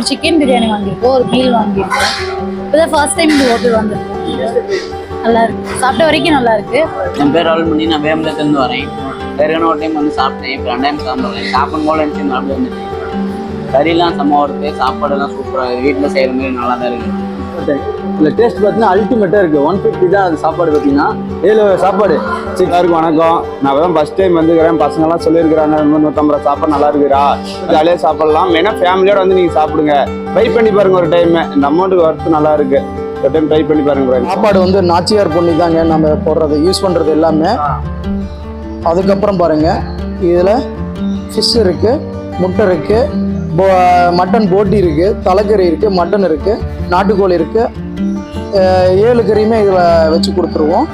ஒரு சிக்கன் பிரியாணி வாங்கியிருக்கோம், ஒரு மீல் வாங்கியிருக்கோம். இப்போதான் ஃபர்ஸ்ட் டைம் இந்த ஹோட்டல் வந்திருக்கோம். நல்லா இருக்கு, சாப்பிட்ட வரைக்கும் நல்லா இருக்கு. என் பேர் ரால்மணி, நான் வேம்பலத்துலேருந்து வரேன். வேறு ஒரு டைம் வந்து சாப்பிட்டேன், இப்போ 2 டைம் சாப்பிட்றேன். சாப்பிடும் போல இருந்துச்சு, சாப்பிட்டு வந்துட்டேன். கறிலாம் செம்ம இருக்குது, சாப்பாடுலாம் சூப்பராக இருக்குது, வீட்டில் செய்கிற மாதிரி நல்லா தான் இருக்குது. இல்லை டேஸ்ட் பார்த்தீங்கன்னா அல்டிமேட்டாக இருக்குது. 150 தான் அது சாப்பாடு. பார்த்தீங்கன்னா 7 சாப்பாடு எல்லாருக்கும் வணக்கம். நான் தான் ஃபஸ்ட் டைம் வந்துக்கிறேன். பசங்கள்லாம் சொல்லியிருக்கிறாங்க 150 சாப்பாடு நல்லா இருக்குறா, ஜாலியாக சாப்பிட்லாம். மெயினாக ஃபேமிலியோட வந்து நீங்கள் சாப்பிடுங்க, ட்ரை பண்ணி பாருங்கள் ஒரு டைம். இந்த அமௌண்ட்டுக்கு ஒர்த்து நல்லா இருக்குது, ஒரு டைம் ட்ரை பண்ணி பாருங்க. சாப்பாடு வந்து நாச்சியார் பொண்ணி தாங்க நம்ம போடுறது, யூஸ் பண்ணுறது எல்லாமே. அதுக்கப்புறம் பாருங்கள், இதில் ஃபிஷ் இருக்குது, முட்டை இருக்குது, மட்டன் போட்டி இருக்குது, தலைக்கறி இருக்குது, மட்டன் இருக்குது, நாட்டுக்கோழி இருக்குது. 7 கறியுமே இதில் வச்சு கொடுத்துருவோம்.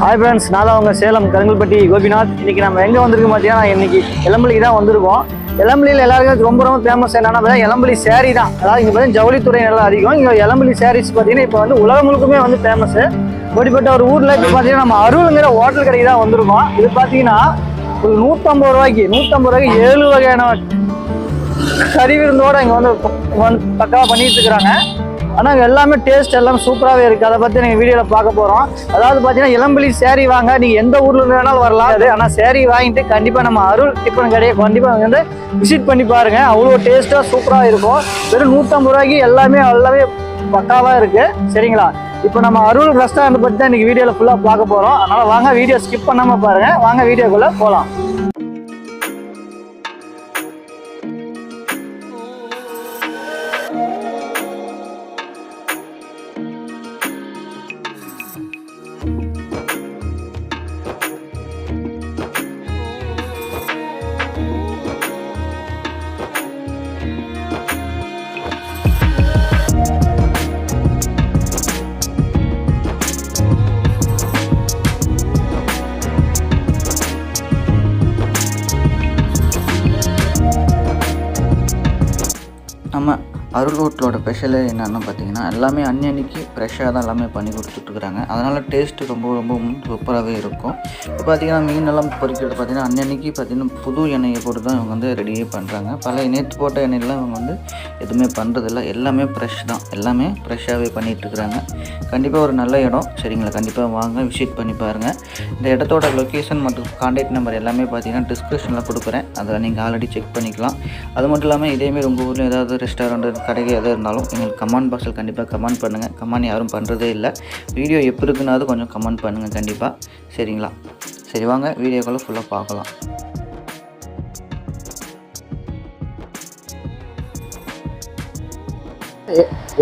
ஹாய் ஃப்ரெண்ட்ஸ், நான் தான் உங்கள் சேலம் கருங்கல்பட்டி கோபிநாத். இன்றைக்கி நம்ம எங்கே வந்திருக்கோம் பார்த்தீங்கன்னா, இன்றைக்கி எலம்பலிக்கு தான் வந்திருக்கோம். எலம்பலியில் எல்லாருக்கும் ரொம்ப ஃபேமஸ் என்னன்னா எலம்பலி சேரீ தான். அதாவது இங்கே பார்த்தீங்கன்னா ஜவுளித்துறை நல்லா அதிகம். இங்கே எலம்பலி சாரீஸ் பார்த்தீங்கன்னா இப்போ வந்து உலகம் முழுக்குமே வந்து ஃபேமஸு. அப்படிப்பட்ட ஒரு ஊரில் இப்போ பார்த்தீங்கன்னா நம்ம அருள்ங்கிற ஹோட்டல் கடைக்கு தான் வந்திருக்கோம். இது பார்த்தீங்கன்னா ஒரு 150 ரூபாய்க்கு 7 வகையான கறி விருந்தோடு இங்கே வந்து பக்காவாக பண்ணிட்டு இருக்கிறாங்க. ஆனால் எல்லாமே டேஸ்ட் எல்லாமே சூப்பராகவே இருக்குது. அதை பற்றி நீங்கள் வீடியோவில் பார்க்க போகிறோம். அதாவது பார்த்தீங்கன்னா இளம்பலி சேரீ வாங்க நீங்கள் எந்த ஊரில் இருந்து வேணாலும் வரலாம். அது ஆனால் சேரீ வாங்கிட்டு கண்டிப்பாக நம்ம அருள் டிஃபன் கடையை கண்டிப்பாக வந்து விசிட் பண்ணி பாருங்கள். அவ்வளோ டேஸ்ட்டாக சூப்பராக இருக்கும். வெறும் 150 ரூபாய்க்கு எல்லாமே பக்காவாக இருக்குது. சரிங்களா? இப்போ நம்ம அருள் ரெஸ்டாரண்ட் பற்றி தான் இன்றைக்கி வீடியோவில் ஃபுல்லாக பார்க்க போகிறோம். அதனால் வாங்க வீடியோ ஸ்கிப் பண்ணாமல் பாருங்கள். வாங்க வீடியோக்குள்ளே போகலாம். நம்ம அருள் ஹோட்டலோட ஸ்பெஷலே என்னென்னு பார்த்தீங்கன்னா எல்லாமே அன்னைக்கு ஃப்ரெஷ்ஷாக தான் எல்லாமே பண்ணி கொடுத்துட்ருக்குறாங்க. அதனால் டேஸ்ட்டு ரொம்ப சூப்பராகவே இருக்கும். இப்போ பார்த்திங்கன்னா மீன் எல்லாம் பொரிக்கிறது பார்த்திங்கன்னா அன்னைக்கு பார்த்திங்கன்னா புது எண்ணெயை போட்டு தான் இவங்க வந்து ரெடியே பண்ணுறாங்க. பல நேற்று போட்ட எண்ணெயெல்லாம் இவங்க வந்து எதுவுமே பண்ணுறதில்ல, எல்லாமே ஃப்ரெஷ் தான், எல்லாமே ஃப்ரெஷ்ஷாகவே பண்ணிகிட்ருக்குறாங்க. கண்டிப்பாக ஒரு நல்ல இடம். சரிங்களா? கண்டிப்பாக வாங்க, விசிட் பண்ணி பாருங்கள். இந்த இடத்தோட லொக்கேஷன் மற்றும் கான்டாக்ட் நம்பர் எல்லாமே பார்த்திங்கன்னா டிஸ்கிரிப்ஷனில் கொடுக்குறேன், அதை நீங்கள் ஆல்ரெடி செக் பண்ணிக்கலாம். அது மட்டும் இல்லாமல் இதேமாரி உங்கள் ஊரில் ஏதாவது ரெஸ்டாரண்ட் கடைக்கு எதாவது இருந்தாலும் எங்களுக்கு கமெண்ட் பாக்ஸில் கண்டிப்பாக கமெண்ட் பண்ணுங்கள். கமெண்ட் யாரும் பண்ணுறதே இல்லை. வீடியோ எப்படி இருக்குன்னாவது கொஞ்சம் கமெண்ட் பண்ணுங்கள் கண்டிப்பாக. சரிங்களா? சரி வாங்க வீடியோக்களை ஃபுல்லாக பார்க்கலாம்.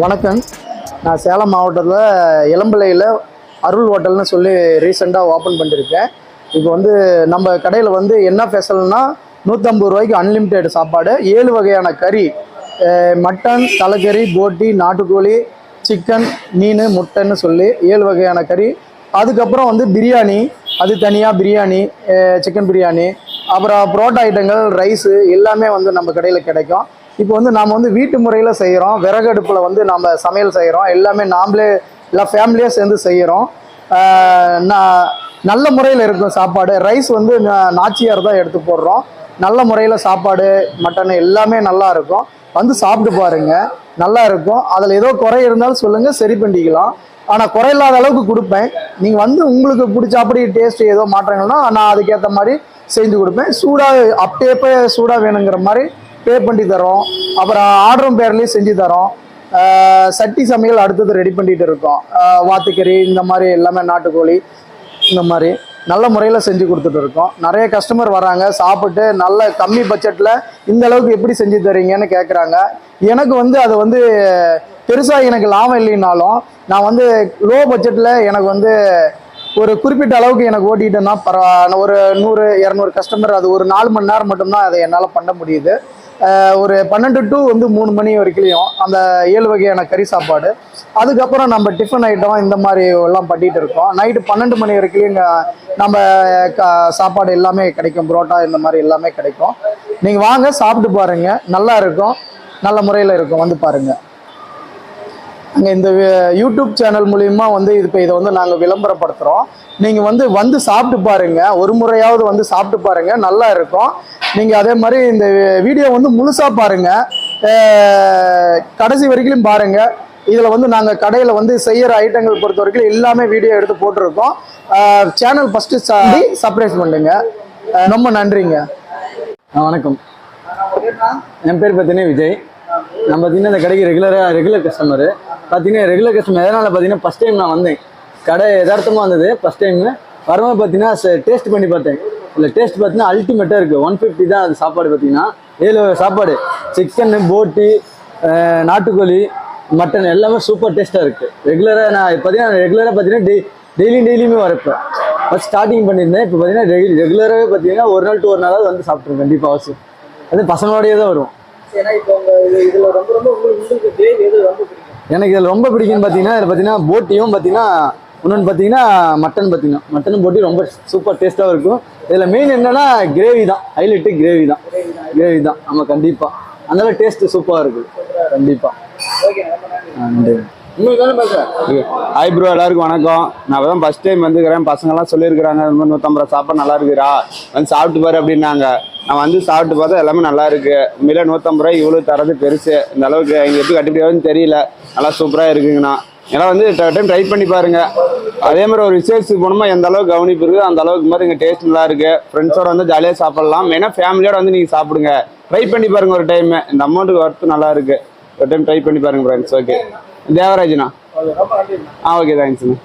வணக்கம், நான் சேலம் மாவட்டத்தில் இளம்பிள்ளையில் அருள் ஹோட்டல்னு சொல்லி ரீசெண்டாக ஓப்பன் பண்ணியிருக்கேன். இப்போ வந்து நம்ம கடையில் வந்து என்ன ஸ்பெஷல்னால் 150 ரூபாய்க்கு அன்லிமிட்டெட் சாப்பாடு, 7 வகையான கறி, மட்டன், தலைக்கறி, போட்டி, நாட்டுக்கோழி, சிக்கன், மீன், முட்டைன்னு சொல்லி 7 வகையான கறி. அதுக்கப்புறம் வந்து பிரியாணி, அது தனியாக பிரியாணி, சிக்கன் பிரியாணி, அப்புறம் புரோட்டா ஐட்டங்கள், ரைஸு எல்லாமே வந்து நம்ம கடையில் கிடைக்கும். இப்போ வந்து நாம் வந்து வீட்டு முறையில் செய்கிறோம். விறகு அடுப்பில் வந்து நம்ம சமையல் செய்கிறோம். எல்லாமே நாம்ளே எல்லாம் ஃபேமிலியாக சேர்ந்து செய்கிறோம். நல்ல முறையில் இருக்கும் சாப்பாடு. ரைஸ் வந்து நாச்சியார் தான் எடுத்து போடுறோம். நல்ல முறையில் சாப்பாடு, மட்டன் எல்லாமே நல்லா இருக்கும். வந்து சாப்பிட்டு பாருங்கள், நல்லா இருக்கும். அதில் ஏதோ குறை இருந்தாலும் சொல்லுங்கள், சரி பண்ணிக்கலாம். ஆனால் குறை இல்லாத அளவுக்கு கொடுப்பேன். நீங்கள் வந்து உங்களுக்கு பிடிச்ச அப்படி டேஸ்ட் ஏதோ மாற்றங்கள்னா நான் அதுக்கேற்ற மாதிரி செஞ்சு கொடுப்பேன். சூடாக அப்போ சூடாக வேணுங்கிற மாதிரி பே பண்ணி தரோம். அப்புறம் ஆர்டரும் பேர்லேயும் செஞ்சு தரோம். சட்டி சமையல் அடுத்தது ரெடி பண்ணிகிட்டு இருக்கோம். வாத்துக்கறி இந்த மாதிரி எல்லாமே, நாட்டுக்கோழி இந்த மாதிரி நல்ல முறையில் செஞ்சு கொடுத்துட்டு இருக்கோம். நிறைய கஸ்டமர் வராங்க, சாப்பிட்டு நல்ல கம்மி பட்ஜெட்டில் இந்த அளவுக்கு எப்படி செஞ்சு தரீங்கன்னு கேட்குறாங்க. எனக்கு வந்து அது வந்து பெருசாக எனக்கு லாபம் இல்லைனாலும் நான் வந்து லோ பட்ஜெட்டில் எனக்கு வந்து ஒரு குறிப்பிட்ட அளவுக்கு எனக்கு ஓட்டிக்கிட்டேன்னா ஒரு 100-200 கஸ்டமர், அது ஒரு 4 மணி நேரம் மட்டும்தான் அதை என்னால் பண்ண முடியுது. ஒரு 12 to 3 மணி வரைக்கும் அந்த 7 வகையான கறி சாப்பாடு. அதுக்கப்புறம் நம்ம டிஃபன் ஐட்டம் இந்த மாதிரி எல்லாம் பண்ணிகிட்டு இருக்கோம். நைட்டு 12 மணி வரைக்கும் இங்கே நம்ம சாப்பாடு எல்லாமே கிடைக்கும். புரோட்டா இந்த மாதிரி எல்லாமே கிடைக்கும். நீங்கள் வாங்க, சாப்பிட்டு பாருங்கள், நல்லா இருக்கும், நல்ல முறையில் இருக்கும். வந்து பாருங்கள். நாங்கள் இந்த யூடியூப் சேனல் மூலிமா வந்து இதை வந்து நாங்கள் விளம்பரப்படுத்துகிறோம். நீங்கள் வந்து சாப்பிட்டு பாருங்கள், ஒரு முறையாவது வந்து சாப்பிட்டு பாருங்கள், நல்லா இருக்கும். நீங்கள் அதே மாதிரி இந்த வீடியோ வந்து முழுசாக பாருங்கள், கடைசி வரைக்கும் பாருங்கள். இதில் வந்து நாங்கள் கடையில் வந்து செய்கிற ஐட்டங்கள் பொறுத்த வரைக்கும் எல்லாமே வீடியோ எடுத்து போட்டிருக்கோம். சேனல் ஃபஸ்ட்டு சப்ஸ்கிரைப் பண்ணுங்க. ரொம்ப நன்றிங்க. வணக்கம், என் பேர் பார்த்தீங்கன்னா விஜய். நான் பார்த்தீங்கன்னா இந்த கடைக்கு ரெகுலர் கஸ்டமரு. பார்த்தீங்கன்னா ரெகுலர் கஸ்டமர் எதனால் பார்த்தீங்கன்னா ஃபஸ்ட் டைம் நான் வந்தேன், கடை யதார்த்தமாக வந்தது ஃபஸ்ட் டைம். வரும்போது பார்த்தீங்கன்னா டேஸ்ட் பண்ணி பார்த்தேன். இல்லை டேஸ்ட் பார்த்தீங்கன்னா அல்டிமேட்டாக இருக்குது. 150 தான் அது சாப்பாடு. பார்த்தீங்கன்னா 7 சாப்பாடு, சிக்கன், போட்டி, நாட்டுக்கோழி, மட்டன் எல்லாமே சூப்பர் டேஸ்ட்டாக இருக்குது. ரெகுலராக நான் பார்த்தீங்கன்னா டெய்லியுமே வரப்பேன். ஃபஸ்ட் ஸ்டார்டிங் பண்ணியிருந்தேன். இப்போ பார்த்தீங்கன்னா ரெகுலராகவே பார்த்தீங்கன்னா ஒரு நாள் 2 நாளாவது வந்து சாப்பிட்ருவேன் கண்டிப்பாக அவசியம். அது பசங்களோடையே தான் வரும். எனக்கு இதில் ரொம்ப பிடிக்கும்னு பார்த்தீங்கன்னா இதில் பார்த்தீங்கன்னா போட்டியும் பார்த்தீங்கன்னா இன்னொன்று பார்த்தீங்கன்னா மட்டனும் போட்டி ரொம்ப சூப்பர் டேஸ்ட்டாகவும் இருக்கும். இதில் மெயின் என்னன்னா கிரேவி தான் ஹைலைட்டு. கிரேவி தான் ஆமாம் கண்டிப்பாக. அதனால டேஸ்ட்டு சூப்பராக இருக்குது கண்டிப்பாக. ஹாய் ப்ரோ, எல்லாருக்கும் வணக்கம். நான் தான் ஃபஸ்ட் டைம் வந்துக்கிறேன். பசங்கள்லாம் சொல்லியிருக்கிறாங்க இந்த மாதிரி 150 சாப்பாடு நல்லா இருக்குறா, வந்து சாப்பிட்டு பாரு அப்படின்னாங்க. நான் வந்து சாப்பிட்டு பார்த்தா எல்லாமே நல்லா இருக்கு. உண்மையில 150 ரூபாய் இவ்வளோ தரது பெருசு. இந்த அளவுக்கு இங்கே எப்படி கட்டுப்படியாதுன்னு தெரியல. நல்லா சூப்பராக இருக்குங்கண்ணா. ஏன்னா வந்து டைம் ட்ரை பண்ணி பாருங்க. அதே மாதிரி ஒரு விசேஷத்துக்கு போனோமா எந்த அளவுக்கு கவனிப்பு இருக்குது அந்த அளவுக்கு மாதிரி இங்கே டேஸ்ட் நல்லா இருக்கு. ஃப்ரெண்ட்ஸோட வந்து ஜாலியாக சாப்பிடலாம். மெயினாக ஃபேமிலியோட வந்து நீங்கள் சாப்பிடுங்க, ட்ரை பண்ணி பாருங்க ஒரு டைம். இந்த அமௌண்ட்டுக்கு ஒர்த்து நல்லா இருக்கு. ஒரு டைம் ட்ரை பண்ணி பாருங்க ஃப்ரெண்ட்ஸ். ஓகே, தேவராஜ்ண்ணா. ஓகே, தேங்க்ஸ்ண்ணா.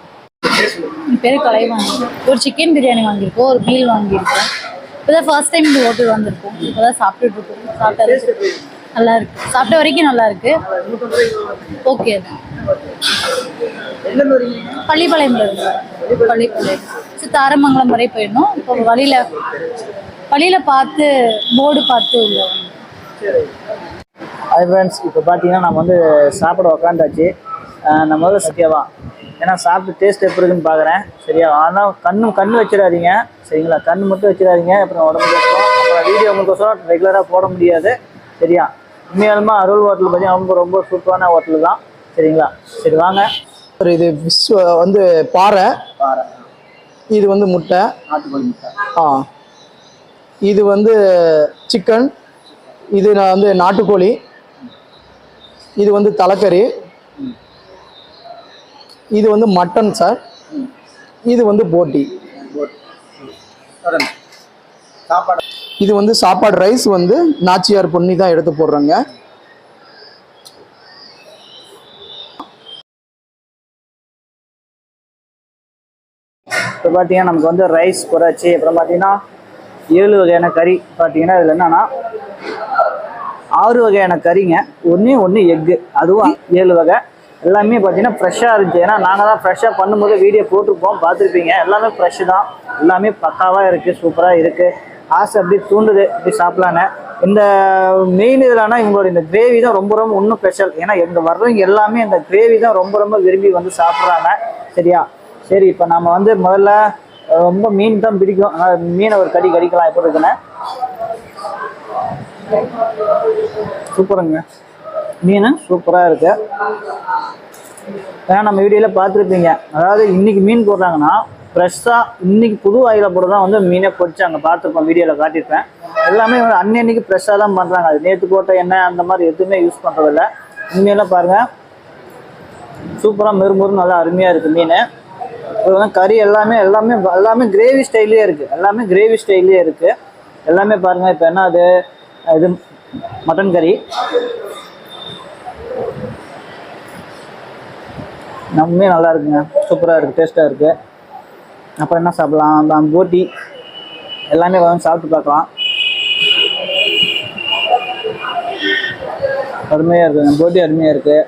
என் பேர் கலைவாணி. ஒரு சிக்கன் பிரியாணி வாங்கியிருக்கோம், ஒரு மீல் வாங்கியிருக்கோம். இப்போதான் ஃபர்ஸ்ட் டைம் இந்த ஹோட்டல் வந்திருக்கோம். இப்போதான் சாப்பிட்டுட்டு இருக்கோம். சாப்பிட்டா நல்லா இருக்கு. சாப்பிட்ட வரைக்கும் நல்லா இருக்கு. ஓகே, பள்ளிப்பாளையம்ல இருக்கு. பள்ளிப்பாளையம் தாரமங்கலம் வரை போயிடணும். இப்போ வழியில பார்த்து போர்டு பார்த்து உள்ள. ஹாய் ஃப்ரெண்ட்ஸ், இப்போ பார்த்தீங்கன்னா நம்ம வந்து சாப்பிட உக்காந்தாச்சு. நம்ம முதல்ல சத்தியாவா ஏன்னா சாப்பிட்டு டேஸ்ட் எப்படி இருக்குன்னு பார்க்குறேன். சரியா? ஆனால் கண்ணு வச்சிடாதீங்க. சரிங்களா? கண்ணு மட்டும் வச்சிடாதீங்க, அப்புறம் உடம்பு கேட்கும். அப்புறம் வீடியோ உங்களுக்கோசரம் ரெகுலராக போட முடியாது. சரியா? உண்மையாலுமா அருள் ஹோட்டல் பார்த்தீங்கன்னா ரொம்ப சூப்பரான ஹோட்டல் தான். சரிங்களா? சரி வாங்க. இது வந்து பாறை, இது வந்து முட்டை, நாட்டுக்கோழி முட்டை. இது வந்து சிக்கன், இது நான் வந்து நாட்டுக்கோழி, இது வந்து தலைக்கறி, இது வந்து மட்டன் சார், இது வந்து போட்டி. இது வந்து சாப்பாடு ரைஸ் வந்து நாச்சியார் பொன்னி தான் எடுத்து போடுறாங்க. இப்போ பார்த்தீங்கன்னா நமக்கு வந்து ரைஸ் குறைச்சி, அப்புறம் பார்த்தீங்கன்னா 7 வகையான கறி. பார்த்தீங்கன்னா இதில் என்னன்னா 6 வகையான கறிங்க, ஒன்று எக்கு, அதுவும் 7 வகை. எல்லாமே பார்த்தீங்கன்னா ஃப்ரெஷ்ஷாக இருந்துச்சு. ஏன்னா நாங்கள் தான் ஃப்ரெஷ்ஷாக பண்ணும்போது வீடியோ போட்டிருப்போம், பார்த்துருப்பீங்க. எல்லாமே ஃப்ரெஷ்ஷு தான், எல்லாமே பக்காவாக இருக்குது, சூப்பராக இருக்குது. ஆசை அப்படி தூண்டுது இப்படி சாப்பிட்லான்னு. இந்த மெயின் இதில்னா இவங்களோட இந்த கிரேவி தான் ரொம்ப இன்னும் ஸ்பெஷல். ஏன்னா எங்கே வர்றவங்க எல்லாமே இந்த கிரேவி தான் ரொம்ப விரும்பி வந்து சாப்பிட்றாங்க. சரியா? சரி, இப்போ நம்ம வந்து முதல்ல ரொம்ப மீன் தான் பிடிக்கும். அதனால் மீனை ஒரு கடிக்கலாம். எப்படி இருக்குன்னு சூப்பருங்க. மீன் சூப்பராக இருக்கு. ஏன்னா நம்ம வீடியோவில் பார்த்துருப்பீங்க. அதாவது இன்னைக்கு மீன் போடுறாங்கன்னா ஃப்ரெஷ்ஷாக இன்னைக்கு புது ஆயில போட்டு தான் வந்து மீனே பொடிச்சாங்க. பார்த்துருப்போம், வீடியோவில் காட்டியிருப்பேன். எல்லாமே வந்து அன்னைக்கு ஃப்ரெஷ்ஷாக தான் பண்ணுறாங்க. அது நேற்று போட்ட எண்ணெய் அந்த மாதிரி எதுவுமே யூஸ் பண்ணுறதில்ல. உண்மையெல்லாம் பாருங்கள், சூப்பராக மெருமெரு நல்லா அருமையாக இருக்குது மீன். அப்புறம் கறி எல்லாமே கிரேவி ஸ்டைல்லே இருக்குது. எல்லாமே பாருங்கள். இப்போ என்ன இது மட்டன் கறி நம்மே நல்லா இருக்குங்க, சூப்பராக இருக்குது, டேஸ்ட்டாக இருக்குது. அப்புறம் என்ன சாப்பிட்லாம்? போட்டி எல்லாமே வந்து சாப்பிட்டு பார்க்கலாம். அருமையாக இருக்குங்க, போட்டி அருமையாக இருக்குது.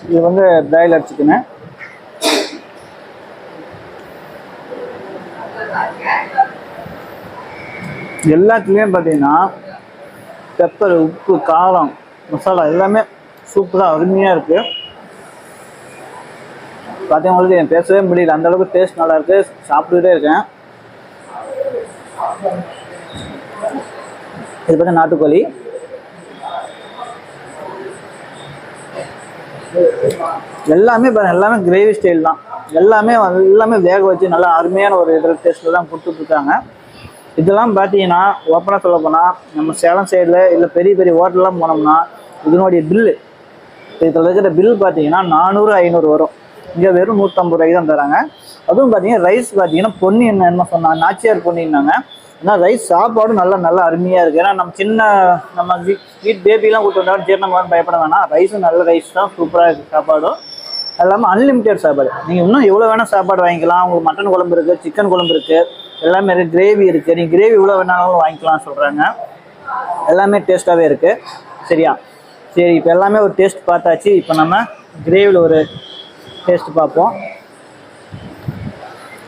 இது வந்து பிராய்லர் சிக்கனு. எல்லாத்துலேயுமே பார்த்தீங்கன்னா பெப்பர், உப்பு, காரம், மசாலா எல்லாமே சூப்பராக அருமையாக இருக்குது. பார்த்தவங்களுக்கு என் பேசவே முடியல, அந்தளவுக்கு டேஸ்ட் நல்லா இருக்குது. சாப்பிட்டுக்கிட்டே இருக்கேன். இது பார்த்தா நாட்டுக்கோழி. எல்லாமே பாருங்க, எல்லாமே கிரேவி ஸ்டைல் தான். எல்லாமே வேக வச்சு நல்லா அருமையான ஒரு இதில் டேஸ்ட்டில் தான் கொடுத்துட்ருக்காங்க. இதெல்லாம் பார்த்தீங்கன்னா ஓப்பனாக சொல்ல போனால் நம்ம சேலம் சைடில் இல்லை பெரிய பெரிய ஹோட்டல்லாம் போனோம்னா இதனுடைய பில்லு, இதில் இருக்கிற பில் பார்த்தீங்கன்னா 400-500 வரும். இங்கே வெறும் 150 ரூபாய்க்கு தான் தராங்க. அதுவும் பார்த்தீங்கன்னா ரைஸ் பார்த்தீங்கன்னா பொன்னி என்ன சொன்னாங்க, நாச்சியார் பொன்னின்னாங்க. ஏன்னா ரைஸ் சாப்பாடும் நல்லா அருமையாக இருக்குது. ஏன்னா நம்ம வீட் பேபிலாம் கொடுத்து வந்தாலும் ஜீரணம் பயப்பட வேணாம். ரைஸும் நல்ல ரைஸ் தான், சூப்பராக இருக்குது சாப்பாடும். அது இல்லாமல் அன்லிமிட்டெட் சாப்பாடு, நீங்கள் இன்னும் எவ்வளோ வேணால் சாப்பாடு வாங்கிக்கலாம். உங்களுக்கு மட்டன் குழம்பு இருக்குது, சிக்கன் குழம்பு இருக்குது, எல்லாமே இருக்குது, கிரேவி இருக்குது. நீங்கள் கிரேவி எவ்வளோ வேணாலும் வாங்கிக்கலாம் சொல்கிறாங்க. எல்லாமே டேஸ்ட்டாகவே இருக்குது. சரியா? சரி, இப்போ எல்லாமே ஒரு டேஸ்ட் பார்த்தாச்சு. இப்போ நம்ம கிரேவியில் ஒரு டேஸ்ட் பார்ப்போம்.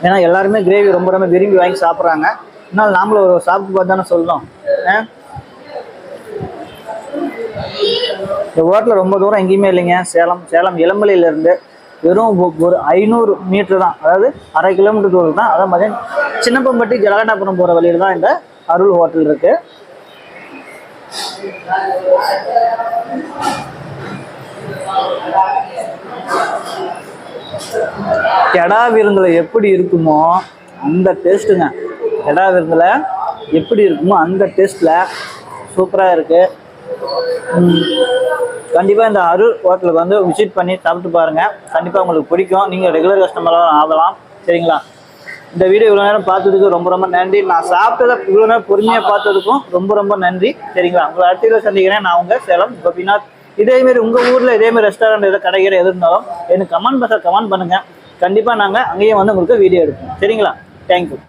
ஏன்னா எல்லாருமே கிரேவி ரொம்ப விரும்பி வாங்கி சாப்பிட்றாங்க. அதனால் நாமளும் ஒரு சாப்பிட்டு பார்த்து தானே சொல்லணும். இந்த ஹோட்டலில் ரொம்ப தூரம் எங்கேயுமே இல்லைங்க. சேலம் இளம்பிள்ளையிலேருந்து வெறும் ஒரு 500 மீட்டர் தான், அதாவது 1/2 கிலோமீட்டர் தூரம் தான். அதே மாதிரி சின்னப்பம்பட்டி ஜலகண்டாபுரம் போகிற வழியில் தான் இந்த அருள் ஹோட்டல் இருக்குது. கெடா விருந்தில் எப்படி இருக்குமோ அந்த டேஸ்ட்டுங்க. கெடா விருந்தில் எப்படி இருக்குமோ அந்த டேஸ்ட்டில் சூப்பராக இருக்குது. கண்டிப்பாக இந்த அருள் ஹோட்டலுக்கு வந்து விசிட் பண்ணி சாப்பிட்டு பாருங்கள். கண்டிப்பாக உங்களுக்கு பிடிக்கும். நீங்கள் ரெகுலர் கஸ்டமராக ஆகலாம். சரிங்களா? இந்த வீடியோ இவ்வளோ நேரம் பார்த்ததுக்கு ரொம்ப நன்றி. நான் சாப்பிட்டதை இவ்வளோ நேரம் பொறுமையாக பார்த்ததுக்கும் ரொம்ப நன்றி. சரிங்களா? உங்களை அடுத்த வீடியோ சந்திக்கிறேன். நான் உங்கள் சேலம் கோபிநாத். இதேமாரி உங்கள் ஊரில் இதேமாரி ரெஸ்டாரண்ட் எதாவது கடைக்கிற எது இருந்தாலும் எனக்கு கமெண்ட் பாக்ஸில் கமெண்ட் பண்ணுங்கள். கண்டிப்பாக நாங்கள் அங்கேயே வந்து உங்களுக்கு வீடியோ எடுப்போம். சரிங்களா? தேங்க்யூ.